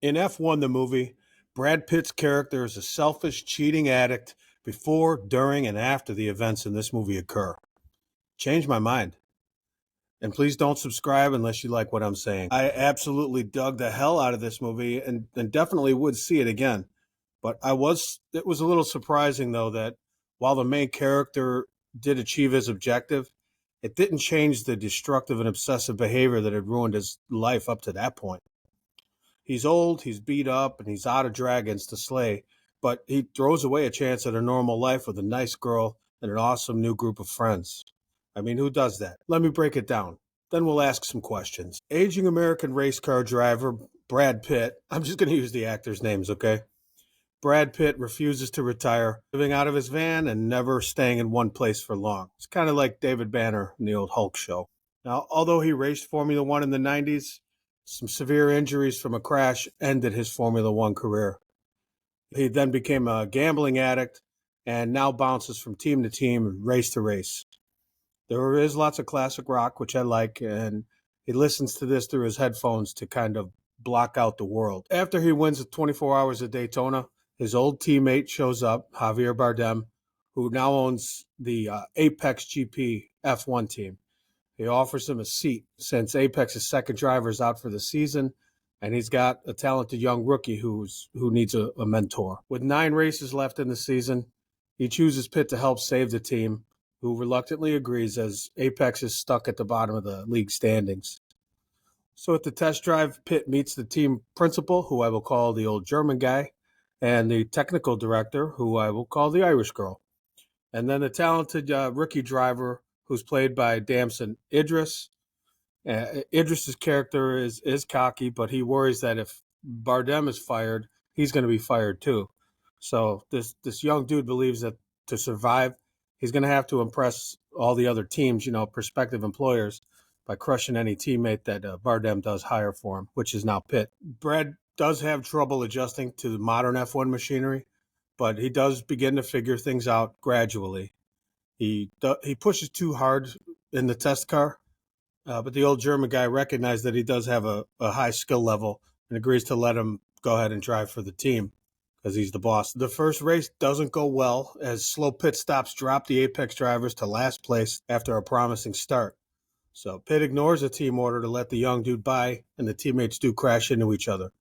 In F1, the movie, Brad Pitt's character is a selfish, cheating addict before, during, and after the events in this movie occur. Changed my mind. And please don't subscribe unless you like what I'm saying. I absolutely dug the hell out of this movie and definitely would see it again. But it was a little surprising, though, that while the main character did achieve his objective, it didn't change the destructive and obsessive behavior that had ruined his life up to that point. He's old, he's beat up, and he's out of dragons to slay, but he throws away a chance at a normal life with a nice girl and an awesome new group of friends. I mean, who does that? Let me break it down. Then we'll ask some questions. Aging American race car driver Brad Pitt, I'm just going to use the actors' names, okay? Brad Pitt refuses to retire, living out of his van and never staying in one place for long. It's kind of like David Banner in the old Hulk show. Now, although he raced Formula One in the 90s, some severe injuries from a crash ended his Formula One career. He then became a gambling addict and now bounces from team to team and race to race. There is lots of classic rock, which I like, and he listens to this through his headphones to kind of block out the world. After he wins the 24 Hours of Daytona, his old teammate shows up, Javier Bardem, who now owns the Apex GP F1 team. He offers him a seat since Apex's second driver is out for the season, and he's got a talented young rookie who needs a mentor. With 9 races left in the season, he chooses Pitt to help save the team, who reluctantly agrees as Apex is stuck at the bottom of the league standings. So at the test drive, Pitt meets the team principal, who I will call the old German guy, and the technical director, who I will call the Irish girl. And then the talented rookie driver, who's played by Damson Idris. Idris's character is cocky, but he worries that if Bardem is fired, he's going to be fired too. So this young dude believes that to survive, he's going to have to impress all the other teams, prospective employers, by crushing any teammate that Bardem does hire for him, which is now Pitt. Brad does have trouble adjusting to the modern F1 machinery, but he does begin to figure things out gradually. He pushes too hard in the test car, but the old German guy recognized that he does have a high skill level and agrees to let him go ahead and drive for the team because he's the boss. The first race doesn't go well as slow pit stops drop the Apex drivers to last place after a promising start. So Pitt ignores a team order to let the young dude by, and the teammates do crash into each other.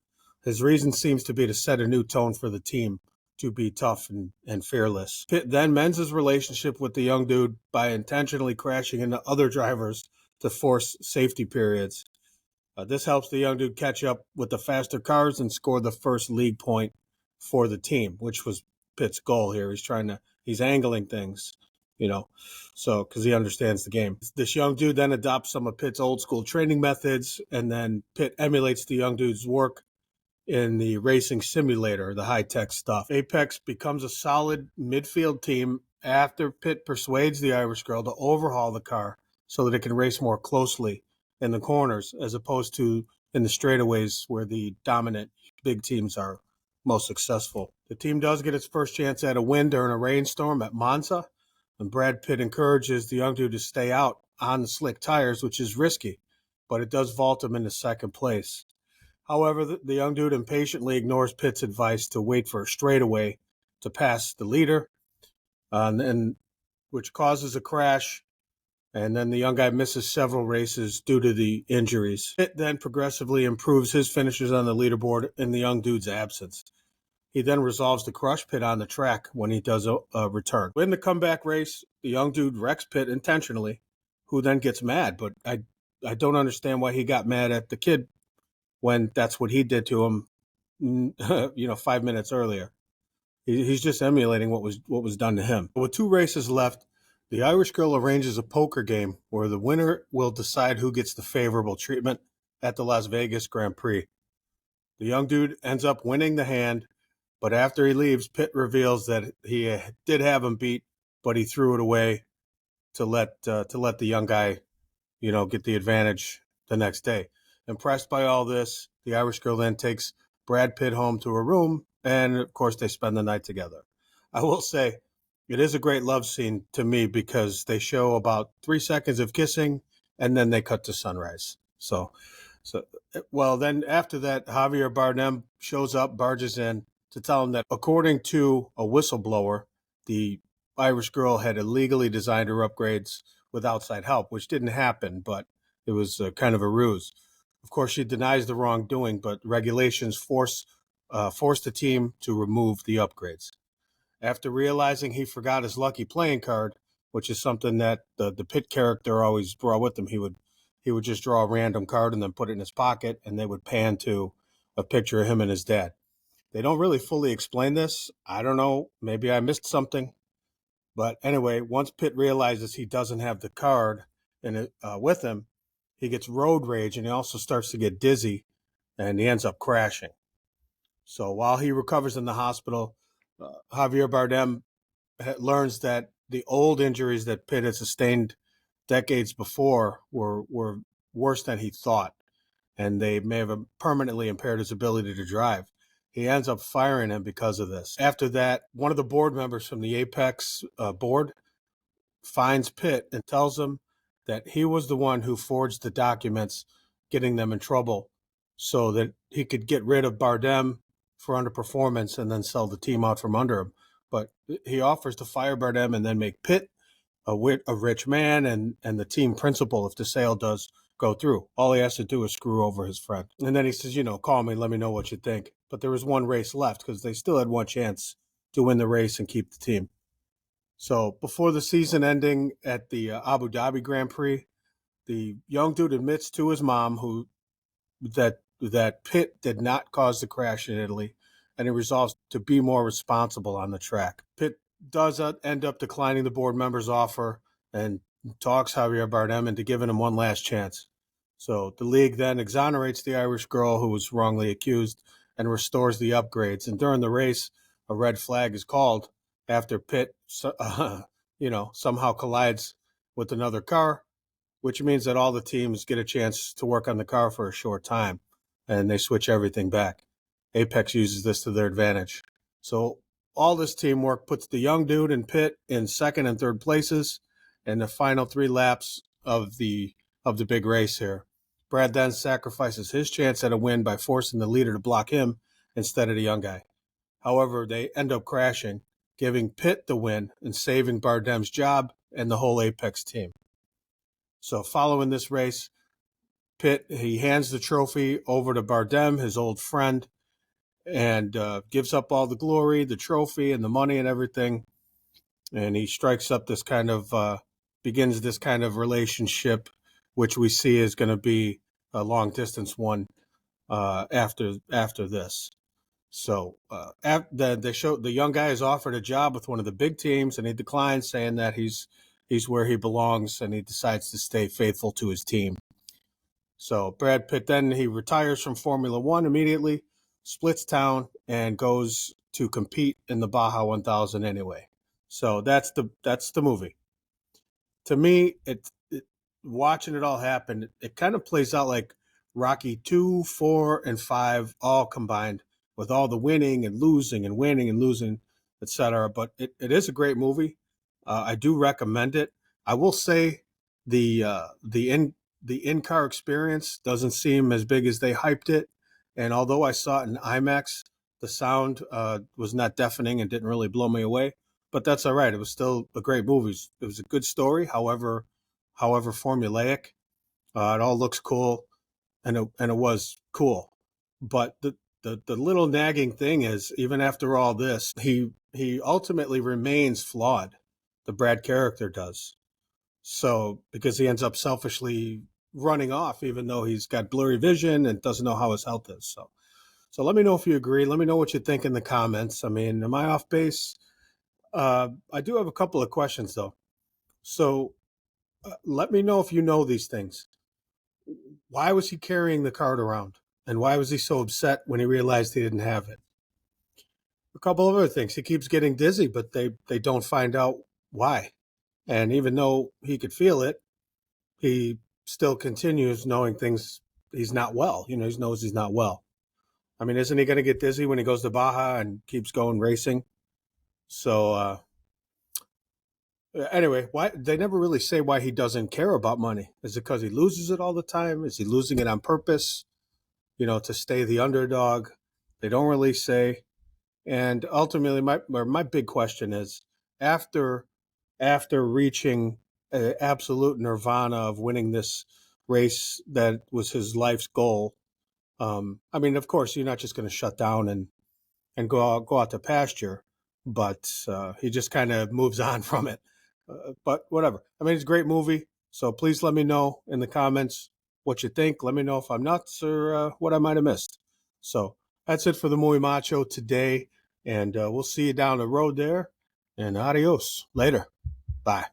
His reason seems to be to set a new tone for the team, to be tough and fearless. Pitt then mends his relationship with the young dude by intentionally crashing into other drivers to force safety periods. This helps the young dude catch up with the faster cars and score the first league point for the team, which was Pitt's goal here. He's angling things, so because he understands the game. This young dude then adopts some of Pitt's old school training methods, and then Pitt emulates the young dude's work in the racing simulator, the high-tech stuff. Apex becomes a solid midfield team after Pitt persuades the Irish girl to overhaul the car so that it can race more closely in the corners as opposed to in the straightaways where the dominant big teams are most successful. The team does get its first chance at a win during a rainstorm at Monza, and Brad Pitt encourages the young dude to stay out on the slick tires, which is risky, but it does vault him into second place. However, the young dude impatiently ignores Pitt's advice to wait for a straightaway to pass the leader, and which causes a crash, and then the young guy misses several races due to the injuries. Pitt then progressively improves his finishes on the leaderboard in the young dude's absence. He then resolves to crush Pitt on the track when he does a return. In the comeback race, the young dude wrecks Pitt intentionally, who then gets mad, but I don't understand why he got mad at the kid when that's what he did to him, 5 minutes earlier. He's just emulating what was done to him. With 2 races left, the Irish girl arranges a poker game where the winner will decide who gets the favorable treatment at the Las Vegas Grand Prix. The young dude ends up winning the hand, but after he leaves, Pitt reveals that he did have him beat, but he threw it away to let the young guy, get the advantage the next day. Impressed by all this, the Irish girl then takes Brad Pitt home to her room, and of course they spend the night together. I will say, it is a great love scene to me because they show about 3 seconds of kissing, and then they cut to sunrise. So So, well, then after that, Javier Bardem shows up, barges in to tell him that according to a whistleblower, the Irish girl had illegally designed her upgrades with outside help, which didn't happen, but it was kind of a ruse. Of course, she denies the wrongdoing, but regulations force the team to remove the upgrades. After realizing he forgot his lucky playing card, which is something that the Pitt character always brought with him, he would just draw a random card and then put it in his pocket, and they would pan to a picture of him and his dad. They don't really fully explain this. I don't know. Maybe I missed something. But anyway, once Pitt realizes he doesn't have the card with him, he gets road rage and he also starts to get dizzy and he ends up crashing. So while he recovers in the hospital, Javier Bardem learns that the old injuries that Pitt had sustained decades before were worse than he thought, and they may have permanently impaired his ability to drive. He ends up firing him because of this. After that, one of the board members from the Apex board finds Pitt and tells him that he was the one who forged the documents, getting them in trouble, so that he could get rid of Bardem for underperformance and then sell the team out from under him. But he offers to fire Bardem and then make Pitt a rich man and the team principal if the sale does go through. All he has to do is screw over his friend. And then he says, call me, let me know what you think. But there was one race left because they still had one chance to win the race and keep the team. So before the season ending at the Abu Dhabi Grand Prix, the young dude admits to his mom that Pitt did not cause the crash in Italy, and he resolves to be more responsible on the track. Pitt does end up declining the board member's offer and talks Javier Bardem into giving him one last chance. So the league then exonerates the Irish girl who was wrongly accused and restores the upgrades. And during the race, a red flag is called after Pitt, somehow collides with another car, which means that all the teams get a chance to work on the car for a short time, and they switch everything back. Apex uses this to their advantage. So all this teamwork puts the young dude and Pitt in second and third places in the final 3 laps of the big race here. Brad then sacrifices his chance at a win by forcing the leader to block him instead of the young guy. However, they end up crashing, giving Pitt the win and saving Bardem's job and the whole Apex team. So following this race, Pitt, he hands the trophy over to Bardem, his old friend, and gives up all the glory, the trophy, and the money and everything. And he strikes up this begins this kind of relationship, which we see is going to be a long distance one after this. So the young guy is offered a job with one of the big teams, and he declines, saying that he's where he belongs, and he decides to stay faithful to his team. So Brad Pitt then he retires from Formula One immediately, splits town, and goes to compete in the Baja 1000 anyway. So that's the movie. To me, watching it all happen, it kind of plays out like Rocky 2, 4, and 5 all combined, with all the winning and losing and winning and losing, etc. But it is a great movie. I do recommend it. I will say the in-car experience doesn't seem as big as they hyped it. And although I saw it in IMAX, the sound was not deafening and didn't really blow me away. But that's all right. It was still a great movie. It was a good story, however formulaic. It all looks cool, and it was cool. But the little nagging thing is, even after all this, he ultimately remains flawed. The Brad character does. So because he ends up selfishly running off, even though he's got blurry vision and doesn't know how his health is. So let me know if you agree. Let me know what you think in the comments. I mean, am I off base? I do have a couple of questions though. So let me know if you know these things. Why was he carrying the card around? And why was he so upset when he realized he didn't have it? A couple of other things. He keeps getting dizzy, but they don't find out why. And even though he could feel it, he still continues knowing he's not well. He knows he's not well. I mean, isn't he going to get dizzy when he goes to Baja and keeps going racing? So Anyway, why they never really say why he doesn't care about money? Is it because he loses it all the time? Is he losing it on purpose? To stay the underdog? They don't really say. And ultimately, my big question is after after reaching absolute nirvana of winning this race that was his life's goal. I mean, of course, you're not just going to shut down and go out to pasture, but he just kind of moves on from it. But whatever. I mean, it's a great movie. So please let me know in the comments what you think. Let me know if I'm nuts or what I might have missed. So that's it for the Muy Macho today. And we'll see you down the road there. And adios. Later. Bye.